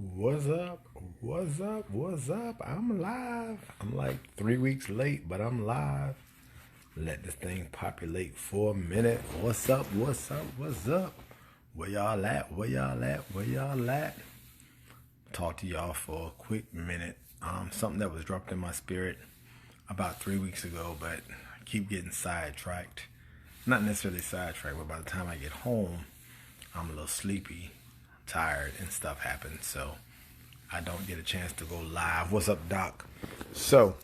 What's up? What's up? What's up? I'm live. I'm like 3 weeks late, but I'm live. Let this thing populate for a minute. What's up? What's up? What's up? Where y'all at? Where y'all at? Where y'all at? Talk to y'all for a quick minute. Something that was dropped in my spirit about 3 weeks ago, but I keep getting sidetracked. Not necessarily sidetracked, but by the time I get home, I'm a little sleepy, tired, and stuff happens. So I don't get a chance to go live. What's up, Doc? So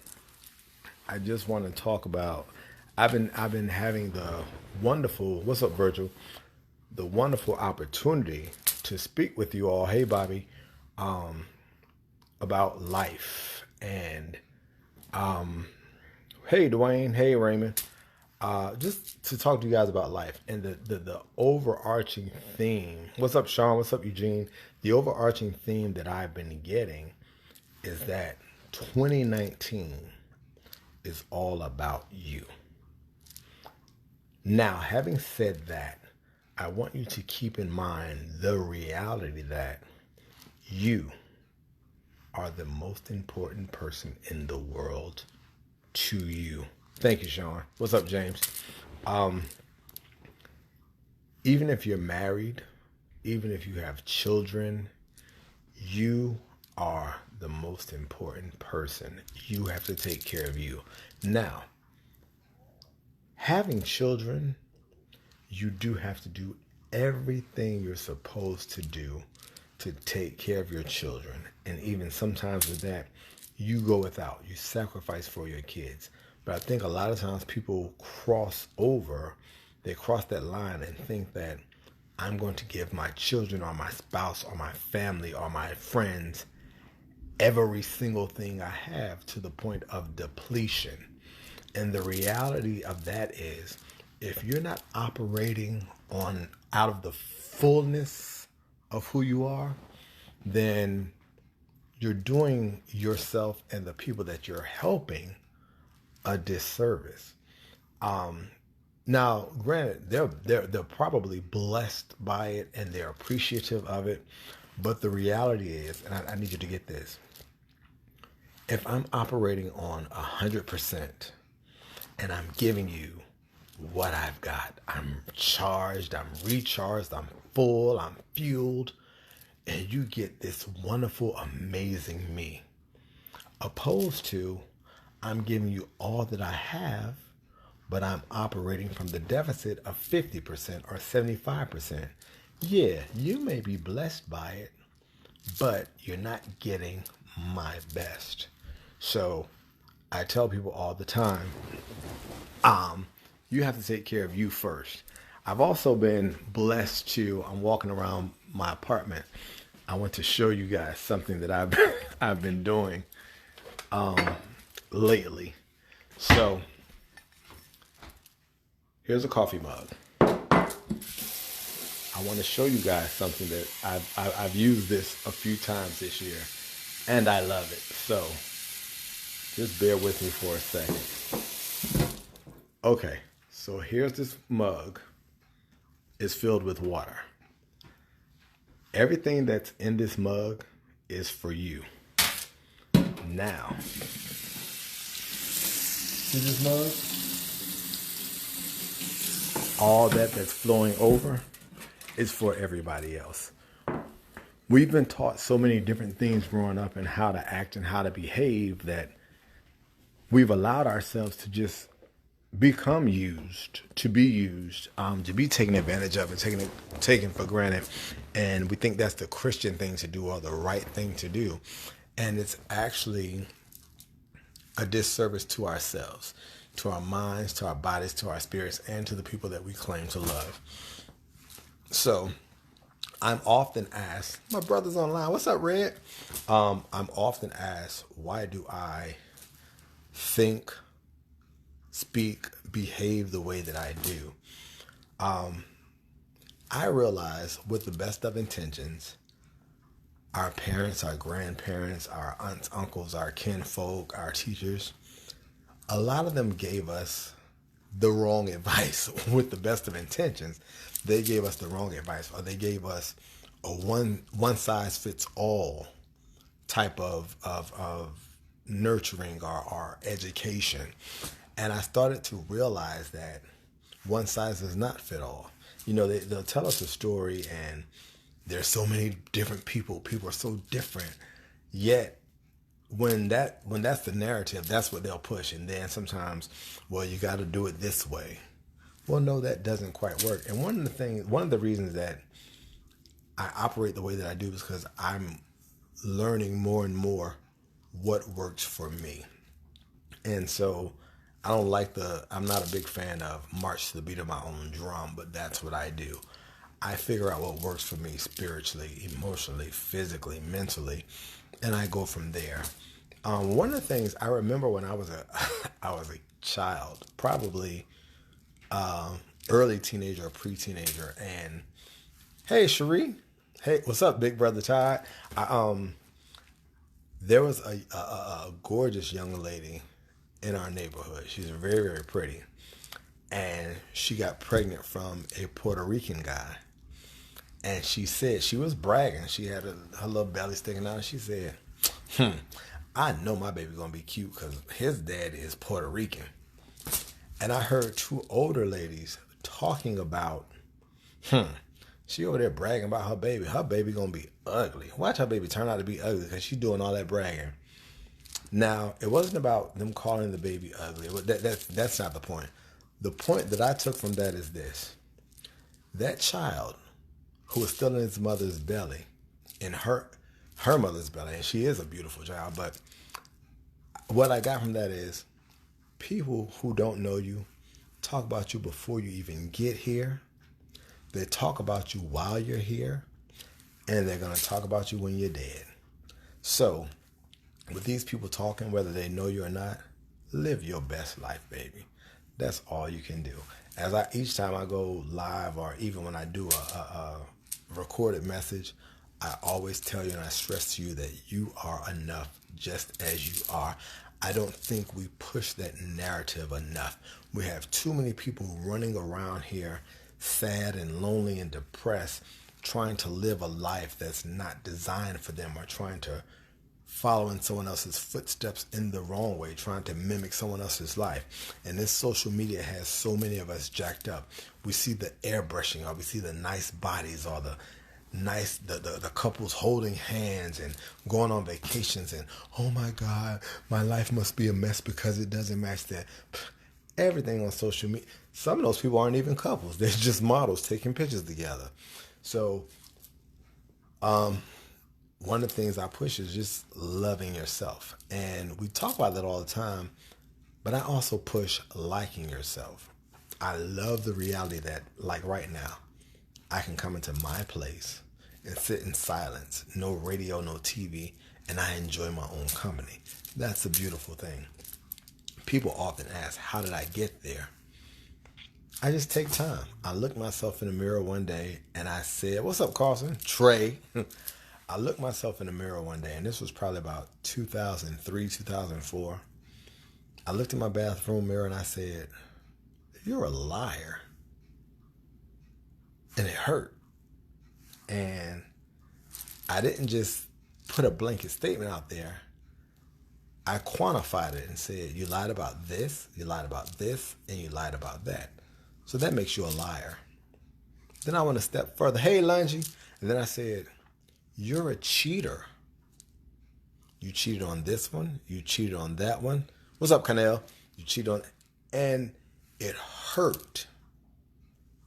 I just want to talk about. I've been having the wonderful. What's up, Virgil? The wonderful opportunity to speak with you all. Hey, Bobby, about life and hey, Dwayne. Hey, Raymond. Just to talk to you guys about life and the overarching theme. What's up, Sean? What's up, Eugene? The overarching theme that I've been getting is that 2019 is all about you. Now, having said that, I want you to keep in mind the reality that you are the most important person in the world to you. Thank you, Sean. What's up, James? Even if you're married, even if you have children, you are the most important person. You have to take care of you. Now, having children, you do have to do everything you're supposed to do to take care of your children. And even sometimes with that, you go without. You sacrifice for your kids. But I think a lot of times people cross over, they cross that line and think that I'm going to give my children or my spouse or my family or my friends every single thing I have to the point of depletion. And the reality of that is if you're not operating on out of the fullness of who you are, then you're doing yourself and the people that you're helping a disservice. Now, granted, they're probably blessed by it and they're appreciative of it, but the reality is, and I need you to get this: if I'm operating on 100% and I'm giving you what I've got, I'm charged, I'm recharged, I'm full, I'm fueled, and you get this wonderful, amazing me, opposed to I'm giving you all that I have, but I'm operating from the deficit of 50% or 75%. Yeah, you may be blessed by it, but you're not getting my best. So I tell people all the time, you have to take care of you first. I've also been blessed to, I'm walking around my apartment. I want to show you guys something that I've been doing lately. So here's a coffee mug. I want to show you guys something that I've used this a few times this year, and I love it. So just bear with me for a second. Okay, so here's this mug. It's filled with water. Everything that's in this mug is for you. Now, see this mug? All that's flowing over is for everybody else. We've been taught so many different things growing up and how to act and how to behave that we've allowed ourselves to just become used, to be taken advantage of and taken for granted. And we think that's the Christian thing to do or the right thing to do. And it's actually a disservice to ourselves, to our minds, to our bodies, to our spirits, and to the people that we claim to love. So I'm often asked, my brother's online, what's up, Red? I'm often asked, why do I think, speak, behave the way that I do? I realize with the best of intentions, our parents, our grandparents, our aunts, uncles, our kinfolk, our teachers, a lot of them gave us the wrong advice with the best of intentions. They gave us the wrong advice, or they gave us a one size fits all type of nurturing or education. And I started to realize that one size does not fit all. They'll tell us a story, and there's so many different people. People are so different. Yet when that's the narrative, that's what they'll push. And then sometimes, well, you got to do it this way. Well, no, that doesn't quite work. And one of the reasons that I operate the way that I do is because I'm learning more and more what works for me. And so I'm not a big fan of march to the beat of my own drum, but that's what I do. I figure out what works for me spiritually, emotionally, physically, mentally, and I go from there. One of the things I remember when I was I was a child, probably early teenager or pre-teenager, and hey, Cherie, hey, what's up, big brother Todd? There was a gorgeous young lady in our neighborhood. She's very, very pretty, and she got pregnant from a Puerto Rican guy. And she said, she was bragging. She had her little belly sticking out. And she said, I know my baby gonna be cute because his daddy is Puerto Rican. And I heard two older ladies talking about, she over there bragging about her baby. Her baby gonna be ugly. Watch her baby turn out to be ugly because she's doing all that bragging. Now, it wasn't about them calling the baby ugly. That's not the point. The point that I took from that is this. That child who was still in his mother's belly, in her mother's belly, and she is a beautiful child, but what I got from that is people who don't know you talk about you before you even get here. They talk about you while you're here, and they're going to talk about you when you're dead. So, with these people talking, whether they know you or not, live your best life, baby. That's all you can do. Each time I go live, or even when I do a recorded message, I always tell you and I stress to you that you are enough just as you are. I don't think we push that narrative enough. We have too many people running around here sad and lonely and depressed, trying to live a life that's not designed for them, or trying to follow in someone else's footsteps in the wrong way, trying to mimic someone else's life. And this social media has so many of us jacked up. We see the airbrushing, or we see the nice bodies, or the couples holding hands and going on vacations, and oh my God, my life must be a mess because it doesn't match that. Everything on social media. Some of those people aren't even couples. They're just models taking pictures together. So, one of the things I push is just loving yourself. And we talk about that all the time, but I also push liking yourself. I love the reality that, like right now, I can come into my place and sit in silence, no radio, no TV, and I enjoy my own company. That's a beautiful thing. People often ask, how did I get there? I just take time. I looked myself in the mirror one day and I said, what's up, Carlson? Trey. I looked myself in the mirror one day, and this was probably about 2003, 2004. I looked in my bathroom mirror and I said, you're a liar. And it hurt. And I didn't just put a blanket statement out there. I quantified it and said, you lied about this, you lied about this, and you lied about that. So that makes you a liar. Then I went a step further. Hey, Lungy. And then I said, you're a cheater. You cheated on this one. You cheated on that one. What's up, Canel? You cheated on... And it hurt.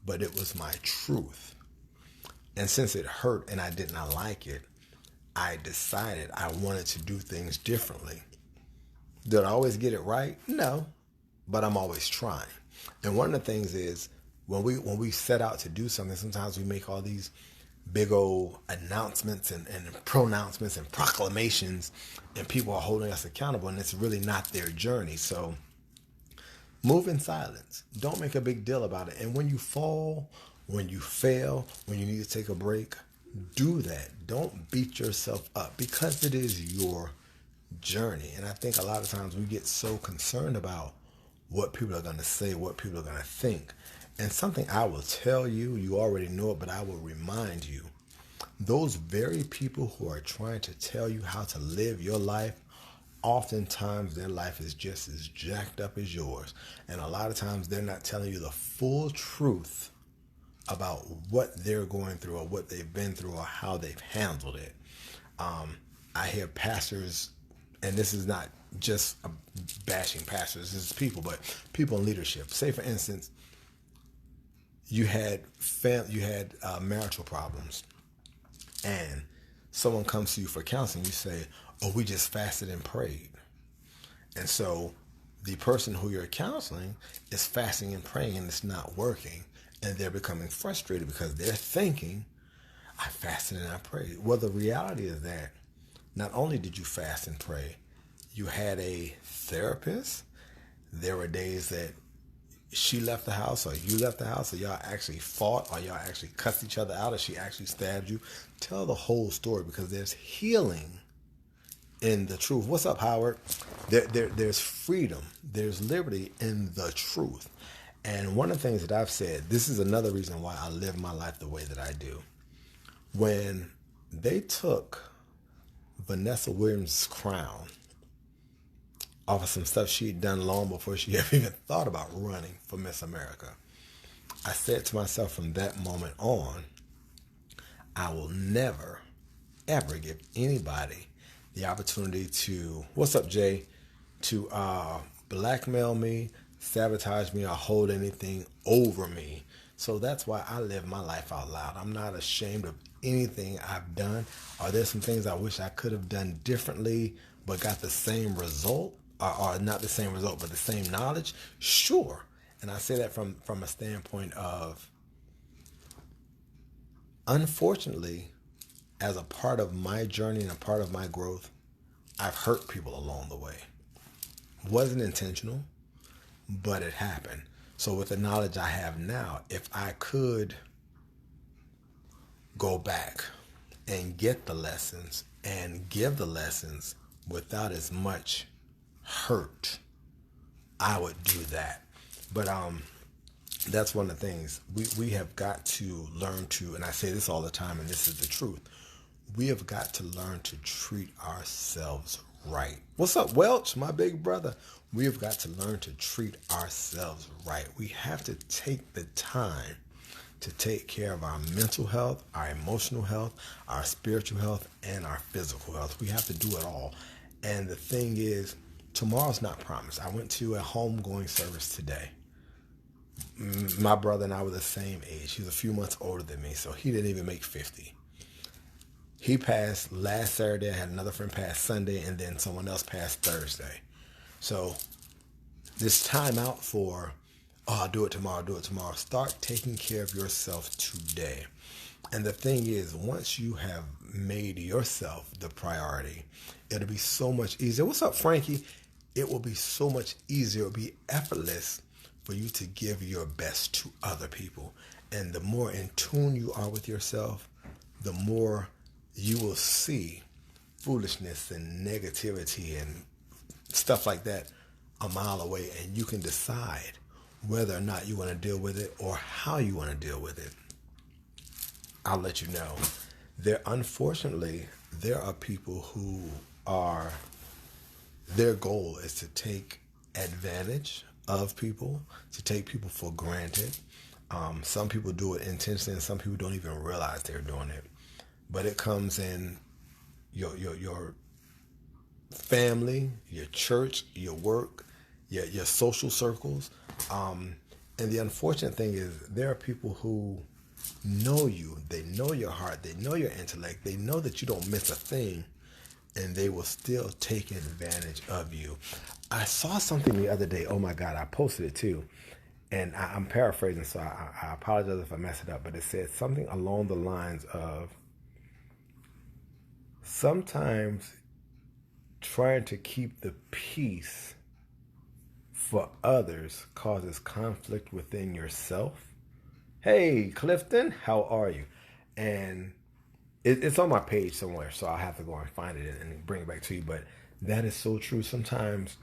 But it was my truth. And since it hurt and I did not like it, I decided I wanted to do things differently. Did I always get it right? No. But I'm always trying. And one of the things is, when we set out to do something, sometimes we make all these big old announcements and pronouncements and proclamations, and people are holding us accountable, and it's really not their journey. So move in silence. Don't make a big deal about it. And when you fall, when you fail, when you need to take a break, do that. Don't beat yourself up, because it is your journey. And I think a lot of times we get so concerned about what people are going to say, what people are going to think. And something I will tell you, you already know it, but I will remind you. those very people who are trying to tell you how to live your life, oftentimes their life is just as jacked up as yours. And a lot of times they're not telling you the full truth about what they're going through or what they've been through or how they've handled it. I hear pastors, and this is not just bashing pastors, this is people, but people in leadership. Say, for instance, you had marital problems, and someone comes to you for counseling. You say, "Oh, we just fasted and prayed," and so the person who you're counseling is fasting and praying, and it's not working, and they're becoming frustrated because they're thinking, "I fasted and I prayed." Well, the reality is that not only did you fast and pray, you had a therapist. There were days that she left the house or you left the house, or y'all actually fought, or y'all actually cussed each other out, or she actually stabbed you. Tell the whole story, because there's healing in the truth. What's up, Howard? There's freedom, there's liberty in the truth. And one of the things that I've said, this is another reason why I live my life the way that I do. When they took Vanessa Williams' crown off of some stuff she'd done long before she ever even thought about running for Miss America, I said to myself from that moment on, I will never, ever give anybody the opportunity to, what's up, Jay, to blackmail me, sabotage me, or hold anything over me. So that's why I live my life out loud. I'm not ashamed of anything I've done. Are there some things I wish I could have done differently but got the same result? Or not the same result, but the same knowledge? Sure. And I say that from a standpoint of, unfortunately, as a part of my journey and a part of my growth, I've hurt people along the way. Wasn't intentional, but it happened. So with the knowledge I have now, if I could go back and get the lessons and give the lessons without as much hurt, I would do that. But that's one of the things we have got to learn to, and I say this all the time, and this is the truth, we have got to learn to treat ourselves right. What's up, Welch, my big brother? We have got to learn to treat ourselves right. We have to take the time to take care of our mental health, our emotional health, our spiritual health, and our physical health. We have to do it all. And the thing is, tomorrow's not promised. I went to a homegoing service today. My brother and I were the same age. He was a few months older than me, so he didn't even make 50. He passed last Saturday. I had another friend pass Sunday, and then someone else passed Thursday. So this time out for, oh, I'll do it tomorrow, Start taking care of yourself today. And the thing is, once you have made yourself the priority, it'll be so much easier. What's up, Frankie? It will be so much easier. It'll be effortless for you to give your best to other people. And the more in tune you are with yourself, the more you will see foolishness and negativity and stuff like that a mile away, and you can decide whether or not you want to deal with it or how you want to deal with it. I'll let you know. Unfortunately, there are people who are, their goal is to take advantage of people, to take people for granted. Some people do it intentionally, and some people don't even realize they're doing it. But it comes in your family, your church, your work, your social circles. And the unfortunate thing is, there are people who know you, they know your heart, they know your intellect, they know that you don't miss a thing, and they will still take advantage of you. I saw something the other day. Oh my God, I posted it too. And I'm paraphrasing, so I apologize if I mess it up, but it said something along the lines of, sometimes trying to keep the peace for others causes conflict within yourself. Hey, Clifton, how are you? And it's on my page somewhere, so I'll have to go and find it and bring it back to you. But that is so true. Sometimes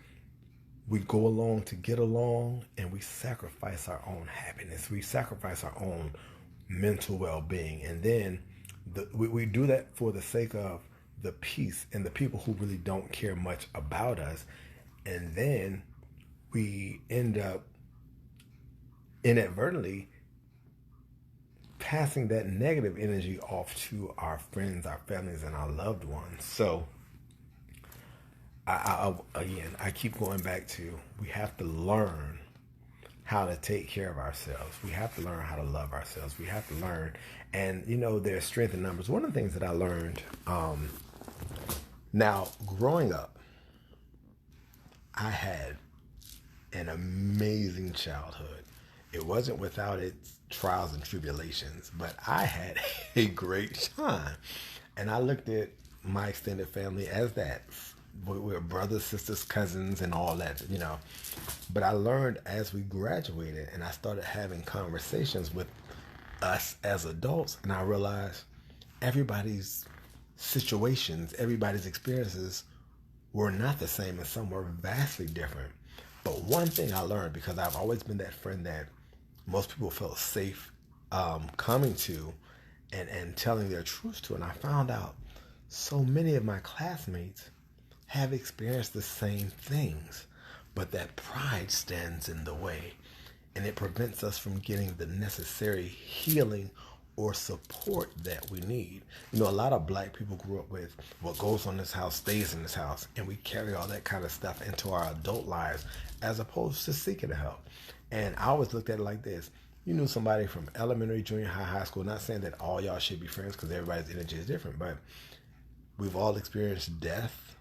we go along to get along, and we sacrifice our own happiness. We sacrifice our own mental well-being. And then We do that for the sake of the peace and the people who really don't care much about us. And then we end up inadvertently passing that negative energy off to our friends, our families, and our loved ones. So, I keep going back to, we have to learn how to take care of ourselves. We have to learn how to love ourselves. We have to learn, and there's strength in numbers. One of the things that I learned, now growing up, I had an amazing childhood. It wasn't without its trials and tribulations, but I had a great time. And I looked at my extended family as that. We're brothers, sisters, cousins, and all that. But I learned as we graduated and I started having conversations with us as adults, and I realized everybody's situations, everybody's experiences were not the same, and some were vastly different. But one thing I learned, because I've always been that friend that most people felt safe coming to and telling their truths to, and I found out so many of my classmates have experienced the same things, but that pride stands in the way, and it prevents us from getting the necessary healing or support that we need. A lot of black people grew up with what goes on in this house stays in this house, and we carry all that kind of stuff into our adult lives as opposed to seeking help. And I always looked at it like this. You knew somebody from elementary, junior high, high school, not saying that all y'all should be friends because everybody's energy is different, but we've all experienced death,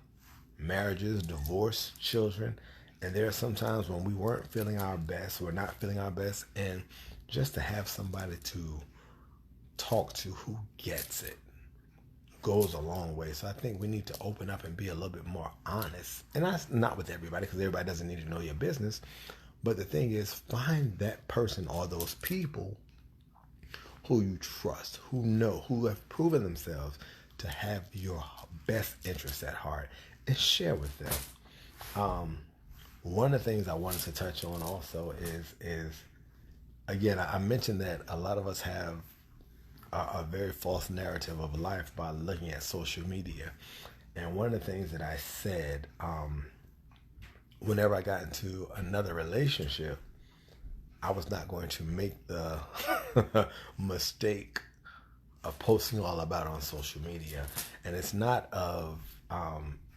marriages, divorce, children, and there are some times when we weren't feeling our best, we're not feeling our best, and just to have somebody to talk to who gets it goes a long way. So I think we need to open up and be a little bit more honest. And that's not with everybody, because everybody doesn't need to know your business. But the thing is, find that person or those people who you trust, who have proven themselves to have your best interests at heart, and share with them. One of the things I wanted to touch on also is again, I mentioned that a lot of us have a very false narrative of life by looking at social media. And one of the things that I said, whenever I got into another relationship, I was not going to make the mistake of posting all about on social media. And it's not of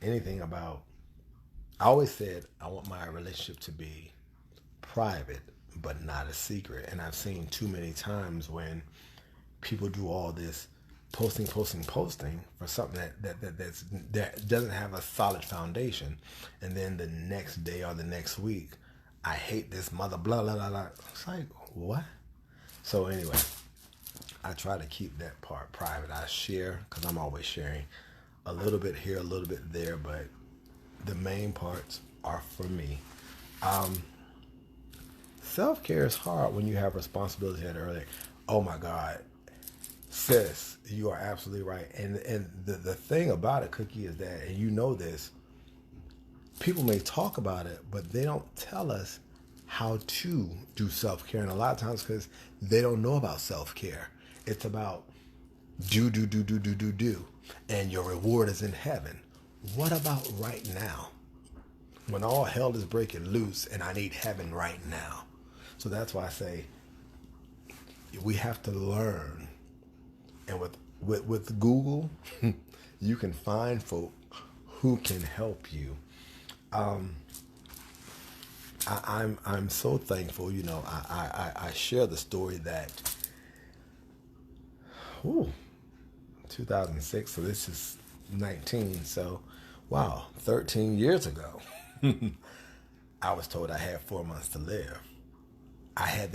anything about, I always said I want my relationship to be private, but not a secret. And I've seen too many times when people do all this posting for something that doesn't have a solid foundation, and then the next day or the next week, I hate this mother, blah blah blah blah. It's like, what? So anyway, I try to keep that part private. I share because I'm always sharing a little bit here, a little bit there, but the main parts are for me. Self-care is hard when you have responsibility. At earlier, oh my God, sis, you are absolutely right. And the thing about it, Cookie, is that, and you know this, people may talk about it, but they don't tell us how to do self-care. And a lot of times because they don't know about self-care. It's about do. And your reward is in heaven. What about right now? When all hell is breaking loose and I need heaven right now. So that's why I say we have to learn. And with Google, you can find folk who can help you. I'm so thankful. I share the story that 2006. So this is 19. So wow, 13 years ago, I was told I had 4 months to live. I had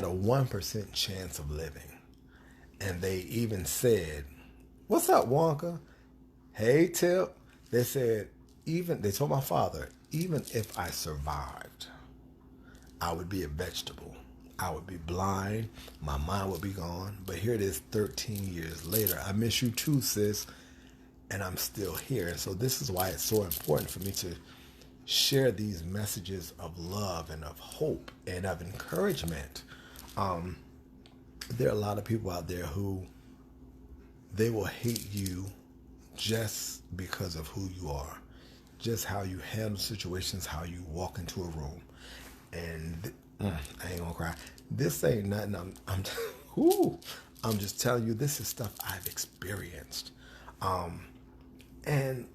a 1% chance of living. And they even said, "What's up, Wonka? Hey, Tip." They said, they told my father, even if I survived, I would be a vegetable. I would be blind. My mind would be gone. But here it is 13 years later. I miss you too, sis. And I'm still here. And so this is why it's so important for me to share these messages of love and of hope and of encouragement. There are a lot of people out there who They will hate you just because of who you are, just how you handle situations, how you walk into a room. And I ain't gonna cry. This ain't nothing. I'm just telling you, this is stuff I've experienced. And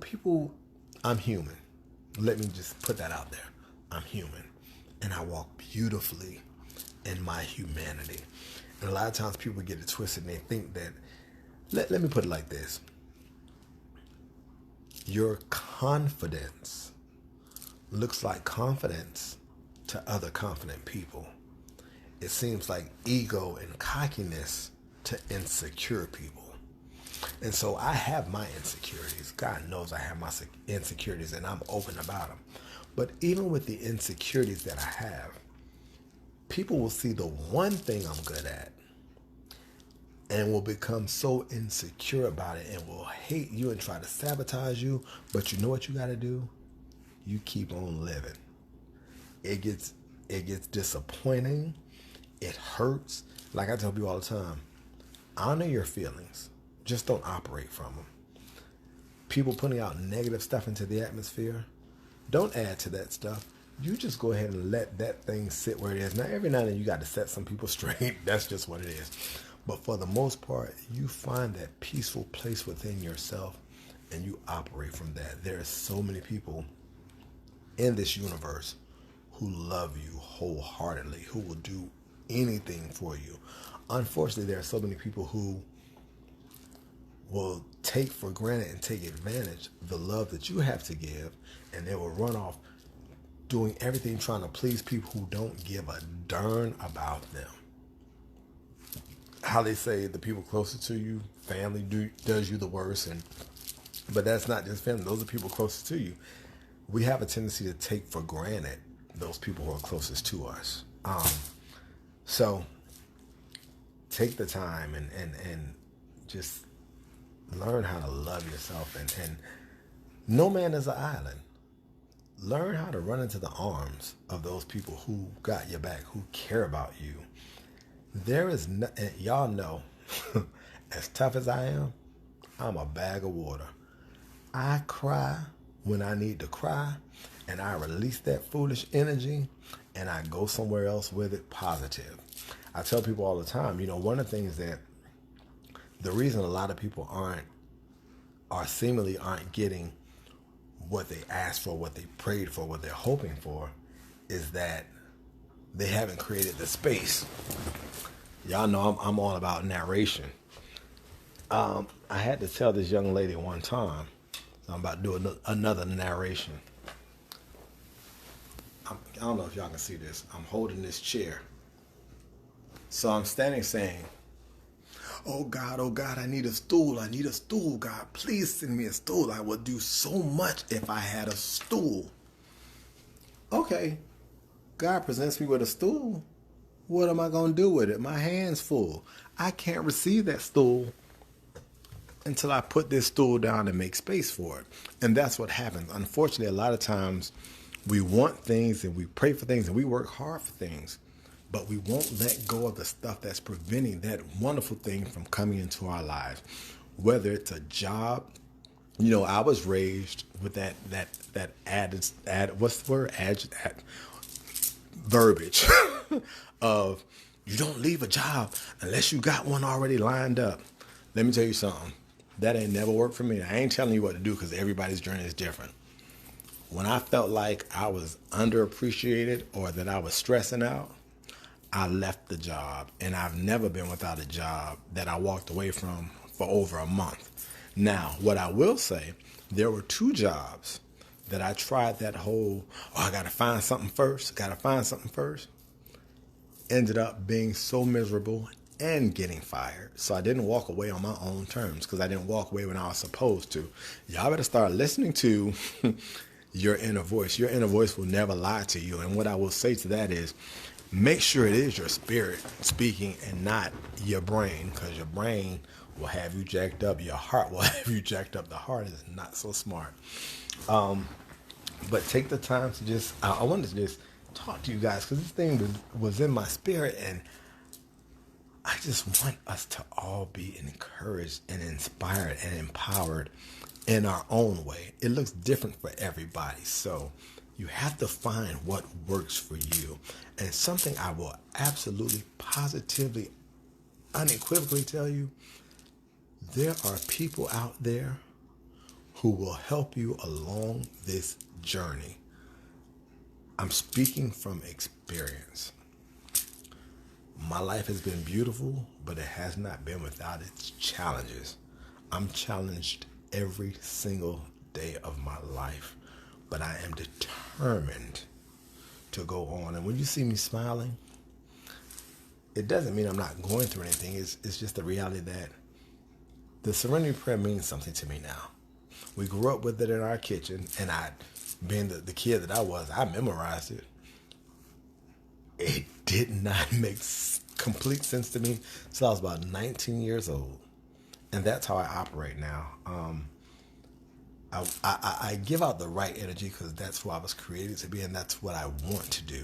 people, I'm human. Let me just put that out there. I'm human, and I walk beautifully in my humanity. And a lot of times people get it twisted and they think that, let me put it like this. Your confidence looks like confidence to other confident people. It seems like ego and cockiness to insecure people. And so I have my insecurities. God knows I have my insecurities, and I'm open about them. But even with the insecurities that I have, people will see the one thing I'm good at and will become so insecure about it and will hate you and try to sabotage you. But you know what you got to do? You keep on living. It gets disappointing. It hurts. Like I tell people all the time, honor your feelings. Just don't operate from them. People putting out negative stuff into the atmosphere, don't add to that stuff. You just go ahead and let that thing sit where it is. Now, every now and then you got to set some people straight. That's just what it is. But for the most part, you find that peaceful place within yourself and you operate from that. There are so many people in this universe who love you wholeheartedly, who will do anything for you. Unfortunately, there are so many people who will take for granted and take advantage of the love that you have to give, and they will run off doing everything trying to please people who don't give a darn about them. How they say the people closest to you, family does you the worst, but that's not just family. Those are people closest to you. We have a tendency to take for granted those people who are closest to us. So take the time and just learn how to love yourself. And no man is an island. Learn how to run into the arms of those people who got your back, who care about you. There is no, and y'all know, as tough as I am, I'm a bag of water. I cry when I need to cry, and I release that foolish energy, and I go somewhere else with it positive. I tell people all the time, one of the things that the reason a lot of people seemingly aren't getting what they asked for, what they prayed for, what they're hoping for, is that they haven't created the space. Y'all know I'm all about narration. I had to tell this young lady one time, so I'm about to do another narration. I don't know if y'all can see this. I'm holding this chair. So I'm standing saying, oh God, I need a stool. I need a stool. God, please send me a stool. I would do so much if I had a stool. Okay, God presents me with a stool. What am I going to do with it? My hand's full. I can't receive that stool until I put this stool down and make space for it. And that's what happens. Unfortunately, a lot of times we want things and we pray for things and we work hard for things, but we won't let go of the stuff that's preventing that wonderful thing from coming into our lives. Whether it's a job, I was raised with that what's the word? Verbiage of you don't leave a job unless you got one already lined up. Let me tell you something. That ain't never worked for me. I ain't telling you what to do because everybody's journey is different. When I felt like I was underappreciated or that I was stressing out, I left the job, and I've never been without a job that I walked away from for over a month. Now, what I will say, there were 2 jobs that I tried that whole, I got to find something first. Ended up being so miserable and getting fired. So I didn't walk away on my own terms because I didn't walk away when I was supposed to. Y'all better start listening to your inner voice. Your inner voice will never lie to you. And what I will say to that is, make sure it is your spirit speaking and not your brain, because your brain will have you jacked up. Your heart will have you jacked up. The heart is not so smart. But take the time to just, I wanted to just talk to you guys because this thing was in my spirit, and I just want us to all be encouraged and inspired and empowered in our own way. It looks different for everybody. So you have to find what works for you. And something I will absolutely, positively, unequivocally tell you, there are people out there who will help you along this journey. I'm speaking from experience. My life has been beautiful, but it has not been without its challenges. I'm challenged every single day of my life, but I am determined to go on. And when you see me smiling, it doesn't mean I'm not going through anything. It's just the reality that the Serenity Prayer means something to me now. We grew up with it in our kitchen, and being the kid that I was, I memorized it. It did not make complete sense to me until I was about 19 years old. And that's how I operate now. I give out the right energy because that's who I was created to be, and that's what I want to do.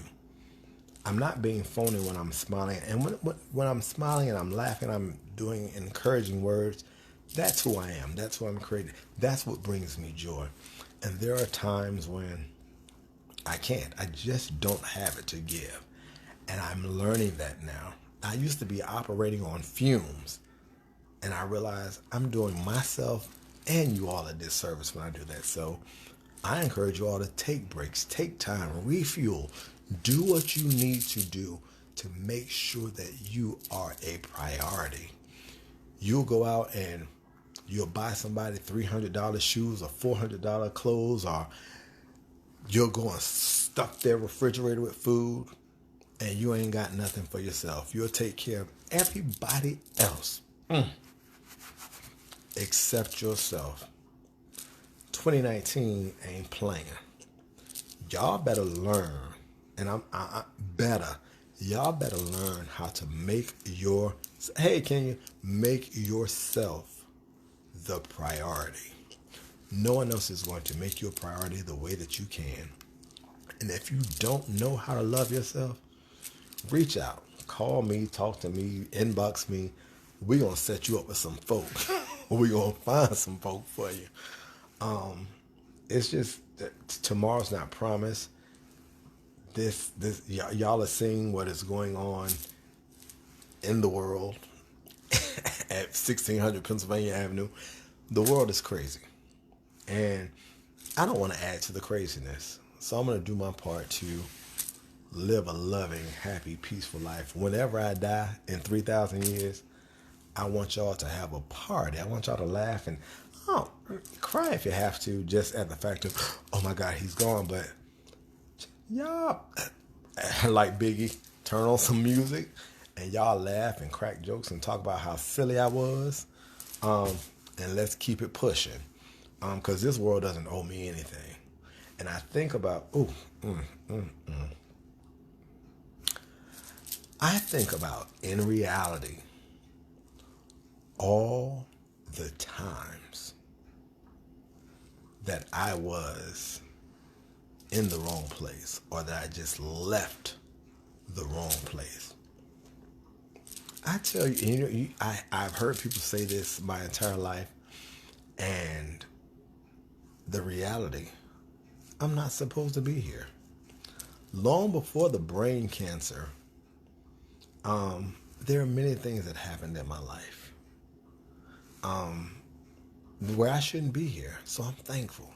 I'm not being phony when I'm smiling. And when I'm smiling and I'm laughing, I'm doing encouraging words. That's who I am. That's who I'm created. That's what brings me joy. And there are times when I can't. I just don't have it to give. And I'm learning that now. I used to be operating on fumes. And I realize I'm doing myself and you all a disservice when I do that. So I encourage you all to take breaks, take time, refuel, do what you need to do to make sure that you are a priority. You'll go out and you'll buy somebody $300 shoes or $400 clothes, or you'll go and stuff their refrigerator with food, and you ain't got nothing for yourself. You'll take care of everybody else except yourself. 2019 ain't playing. Y'all better learn, and y'all better learn how to make can you make yourself the priority? No one else is going to make you a priority the way that you can. And if you don't know how to love yourself, reach out. Call me, talk to me, inbox me. We're going to set you up with some folk. We're going to find some folk for you. It's just that tomorrow's not promised. Y'all are seeing what is going on in the world at 1600 Pennsylvania Avenue. The world is crazy. And I don't want to add to the craziness. So I'm going to do my part to live a loving, happy, peaceful life. Whenever I die in 3,000 years, I want y'all to have a party. I want y'all to laugh and cry if you have to, just at the fact of, oh my God, he's gone. But y'all, like Biggie, turn on some music and y'all laugh and crack jokes and talk about how silly I was. And let's keep it pushing. Because this world doesn't owe me anything. And I think about, I think about, in reality, all the times that I was in the wrong place, or that I just left the wrong place. I tell you, I've heard people say this my entire life, and the reality, I'm not supposed to be here. Long before the brain cancer, there are many things that happened in my life where I shouldn't be here. So I'm thankful.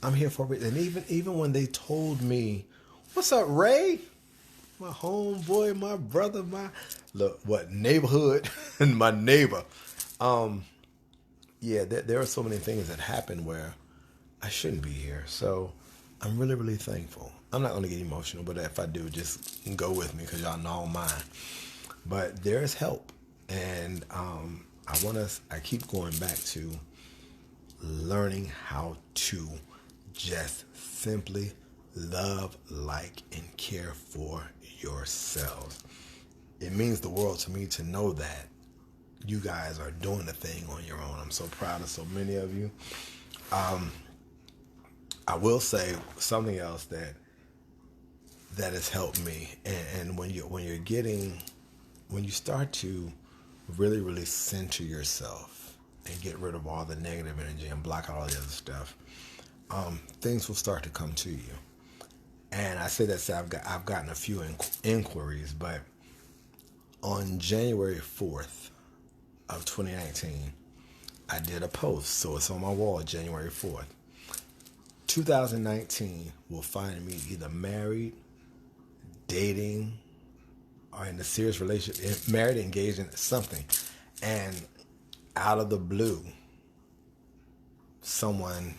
I'm here for it. And even when they told me, "What's up, Ray? My homeboy, my brother, neighborhood, and my neighbor." There are so many things that happened where I shouldn't be here. So I'm really, really thankful. I'm not going to get emotional, but if I do, just go with me because y'all know I'm mine. But there's help. And I keep going back to learning how to just simply love, like, and care for yourselves. It means the world to me to know that you guys are doing the thing on your own. I'm so proud of so many of you. I will say something else that has helped me, and when you're getting when you start to really, really center yourself and get rid of all the negative energy and block out all the other stuff, things will start to come to you. And I say that, I've gotten a few inquiries, but on January 4th of 2019, I did a post, so it's on my wall, January 4th. 2019 will find me either married, dating, or in a serious relationship, married, engaged in something. And out of the blue, someone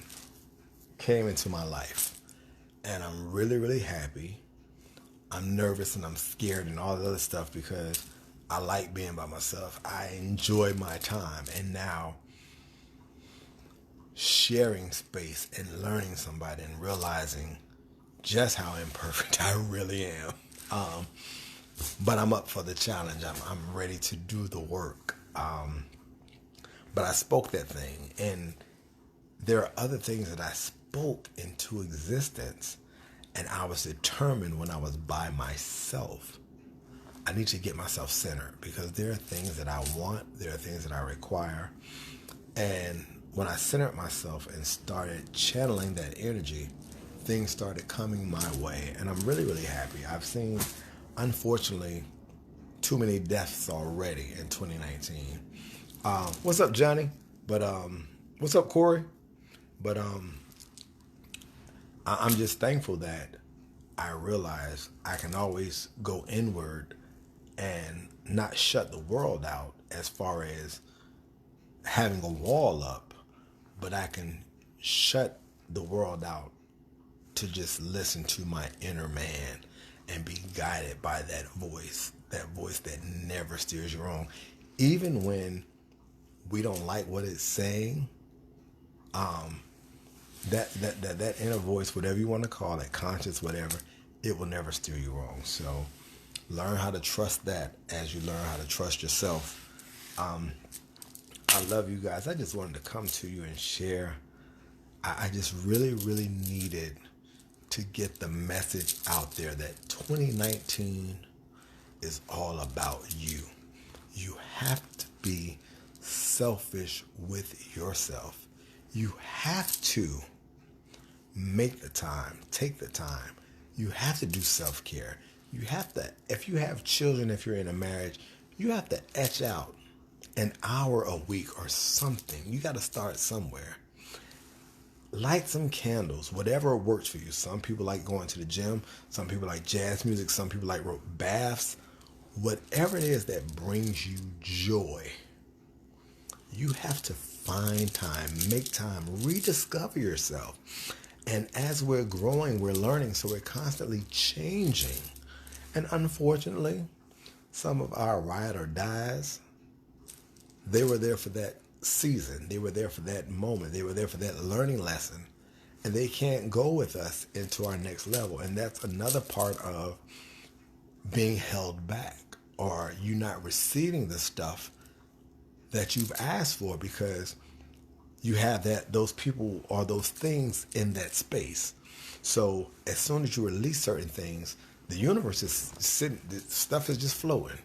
came into my life. And I'm really, really happy. I'm nervous and I'm scared and all the other stuff because I like being by myself. I enjoy my time. And now sharing space and learning somebody and realizing just how imperfect I really am. But I'm up for the challenge. I'm ready to do the work. But I spoke that thing. And there are other things that I spoke into existence. And I was determined when I was by myself, I need to get myself centered because there are things that I want. There are things that I require. And when I centered myself and started channeling that energy, things started coming my way. And I'm really, really happy. I've seen, unfortunately, too many deaths already in 2019. What's up, Johnny? But what's up, Corey? But I'm just thankful that I realize I can always go inward and not shut the world out as far as having a wall up, but I can shut the world out to just listen to my inner man and be guided by that voice that never steers you wrong. Even when we don't like what it's saying, that inner voice, whatever you want to call it, conscious, whatever, it will never steer you wrong. So learn how to trust that as you learn how to trust yourself. I love you guys. I just wanted to come to you and share. I just really, really needed to get the message out there that 2019 is all about you. You have to be selfish with yourself. You have to make the time, take the time. You have to do self-care. You have to, if you have children, if you're in a marriage, you have to etch out an hour a week or something. You got to start somewhere. Light some candles, whatever works for you. Some people like going to the gym. Some people like jazz music. Some people like baths. Whatever it is that brings you joy, you have to find time, make time, rediscover yourself. And as we're growing, we're learning, so we're constantly changing. And unfortunately, some of our ride or dies, they were there for that season. They were there for that moment. They were there for that learning lesson. And they can't go with us into our next level. And that's another part of being held back, or you not receiving the stuff that you've asked for because you have those people or those things in that space. So as soon as you release certain things, the universe is sitting, the stuff is just flowing.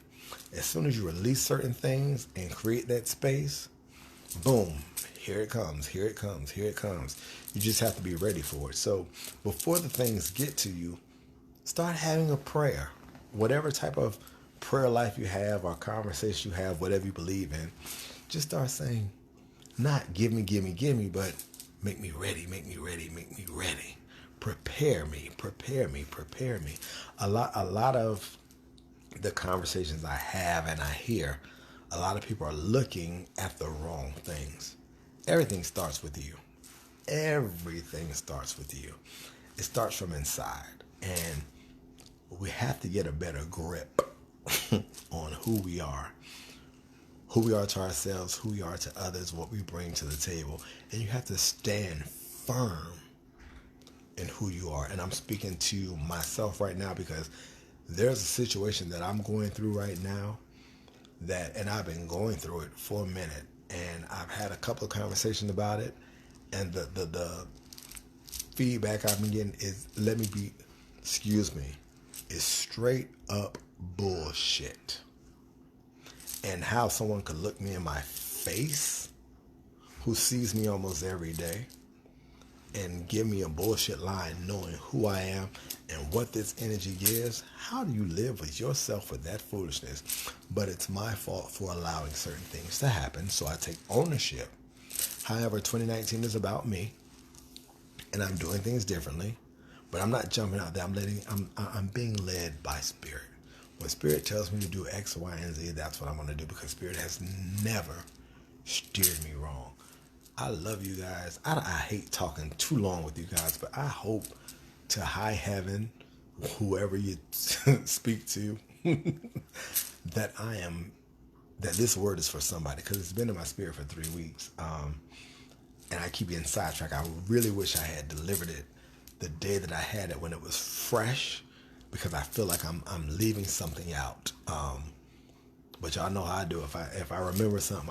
As soon as you release certain things and create that space, boom, here it comes, here it comes, here it comes. You just have to be ready for it. So before the things get to you, start having a prayer. Whatever type of prayer life you have or conversation you have, whatever you believe in, just start saying, not give me, but make me ready, make me ready, make me ready. Prepare me, prepare me, prepare me. A lot of the conversations I have and I hear, a lot of people are looking at the wrong things. Everything starts with you. Everything starts with you. It starts from inside. And we have to get a better grip on who we are to ourselves, who we are to others, what we bring to the table. And you have to stand firm in who you are. And I'm speaking to myself right now because there's a situation that I'm going through right now and I've been going through it for a minute. And I've had a couple of conversations about it. And the feedback I've been getting is, is straight up bullshit. And how someone could look me in my face, who sees me almost every day, and give me a bullshit line knowing who I am and what this energy gives. How do you live with yourself with that foolishness? But it's my fault for allowing certain things to happen, so I take ownership. However, 2019 is about me, and I'm doing things differently. But I'm not jumping out there. I'm being led by Spirit. When Spirit tells me to do X, Y, and Z, that's what I'm going to do, because Spirit has never steered me wrong. I love you guys. I hate talking too long with you guys, but I hope to high heaven, whoever you speak to, that this word is for somebody, because it's been in my spirit for 3 weeks. And I keep getting sidetracked. I really wish I had delivered it the day that I had it, when it was fresh, because I feel like I'm leaving something out. But y'all know how I do. If I remember something,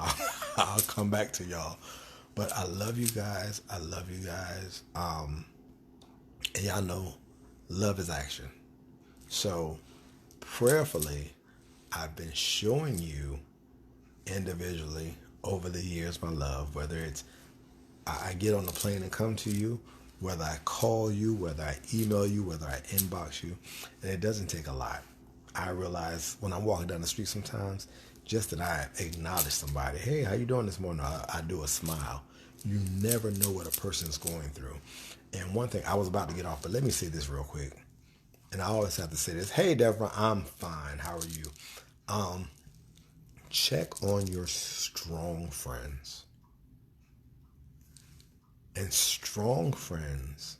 I'll come back to y'all. But I love you guys. I love you guys. And y'all know love is action. So prayerfully, I've been showing you individually over the years my love, whether it's I get on the plane and come to you, whether I call you, whether I email you, whether I inbox you. And it doesn't take a lot. I realize when I'm walking down the street sometimes, just that I acknowledge somebody. Hey, how you doing this morning? I do a smile. You never know what a person's going through. And one thing, I was about to get off, but let me say this real quick. And I always have to say this. Hey, Deborah, I'm fine. How are you? Check on your strong friends. And strong friends,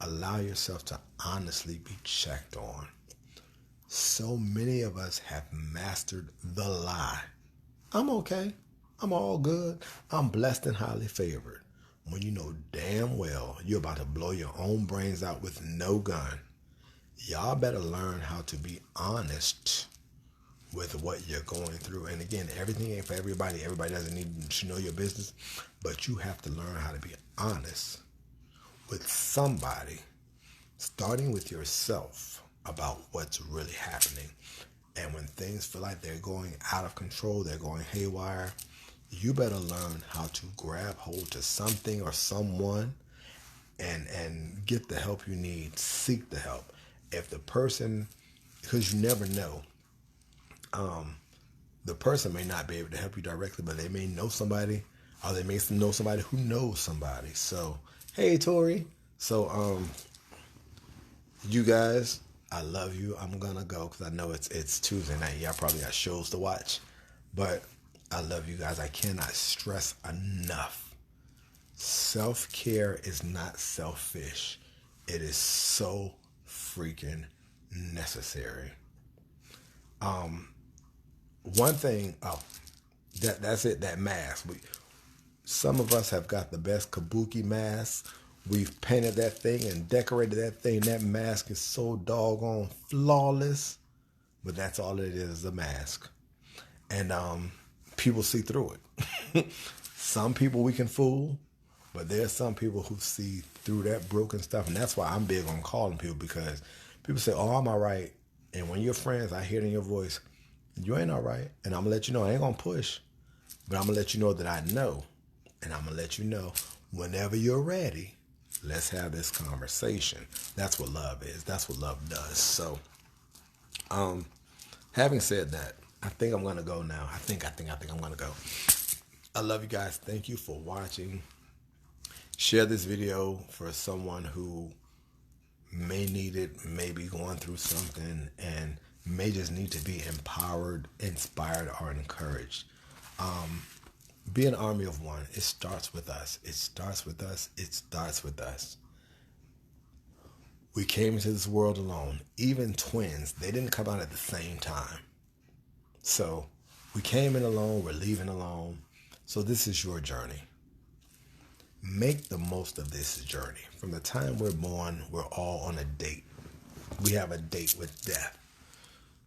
allow yourself to honestly be checked on. So many of us have mastered the lie. I'm okay. I'm all good. I'm blessed and highly favored. When you know damn well you're about to blow your own brains out with no gun. Y'all better learn how to be honest with what you're going through. And again, everything ain't for everybody. Everybody doesn't need to know your business. But you have to learn how to be honest with somebody, starting with yourself, about what's really happening. And when things feel like they're going out of control, they're going haywire, you better learn how to grab hold to something or someone and get the help you need. Seek the help. If the person, because you never know, the person may not be able to help you directly, but they may know somebody, or they may know somebody who knows somebody. So, hey, Tori. So, you guys, I love you. I'm gonna go because I know it's Tuesday night. Y'all probably got shows to watch, but I love you guys. I cannot stress enough. Self-care is not selfish. It is so freaking necessary. One thing, that's it, that mask. Some of us have got the best kabuki mask. We've painted that thing and decorated that thing. That mask is so doggone flawless, but that's all it is, a mask. And people see through it. Some people we can fool, but there's some people who see through that broken stuff. And that's why I'm big on calling people, because people say, oh, I'm all right. And when you're friends, I hear it in your voice, you ain't all right. And I'm going to let you know. I ain't going to push, but I'm going to let you know that I know. And I'm going to let you know whenever you're ready, let's have this conversation. That's what love is. That's what love does. So, having said that, I think I'm going to go now. I think I'm going to go. I love you guys. Thank you for watching. Share this video for someone who may need it, may be going through something, and may just need to be empowered, inspired, or encouraged. Be an army of one. It starts with us. It starts with us. It starts with us. We came into this world alone. Even twins, they didn't come out at the same time. So we came in alone. We're leaving alone. So this is your journey. Make the most of this journey. From the time we're born, we're all on a date. We have a date with death.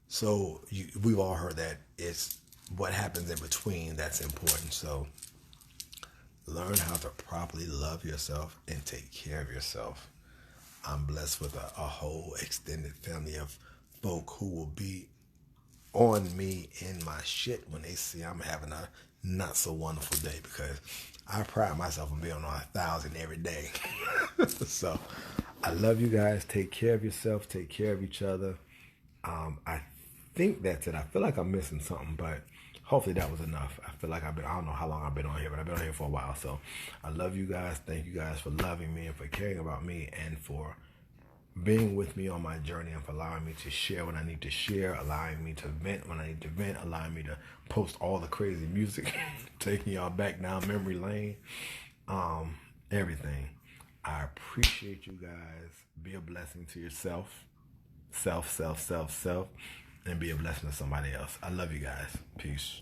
So we've all heard that it's what happens in between that's important. So learn how to properly love yourself and take care of yourself. I'm blessed with a whole extended family of folk who will be on me in my shit when they see I'm having a not so wonderful day, because I pride myself on being on 1,000 every day. So I love you guys. Take care of yourself. Take care of each other. I think that's it. I feel like I'm missing something, but hopefully that was enough. I feel like I don't know how long I've been on here, but I've been on here for a while. So I love you guys. Thank you guys for loving me and for caring about me and for being with me on my journey and for allowing me to share when I need to share, allowing me to vent when I need to vent, allowing me to post all the crazy music, taking y'all back down memory lane, everything. I appreciate you guys. Be a blessing to yourself, self, and be a blessing to somebody else. I love you guys. Peace.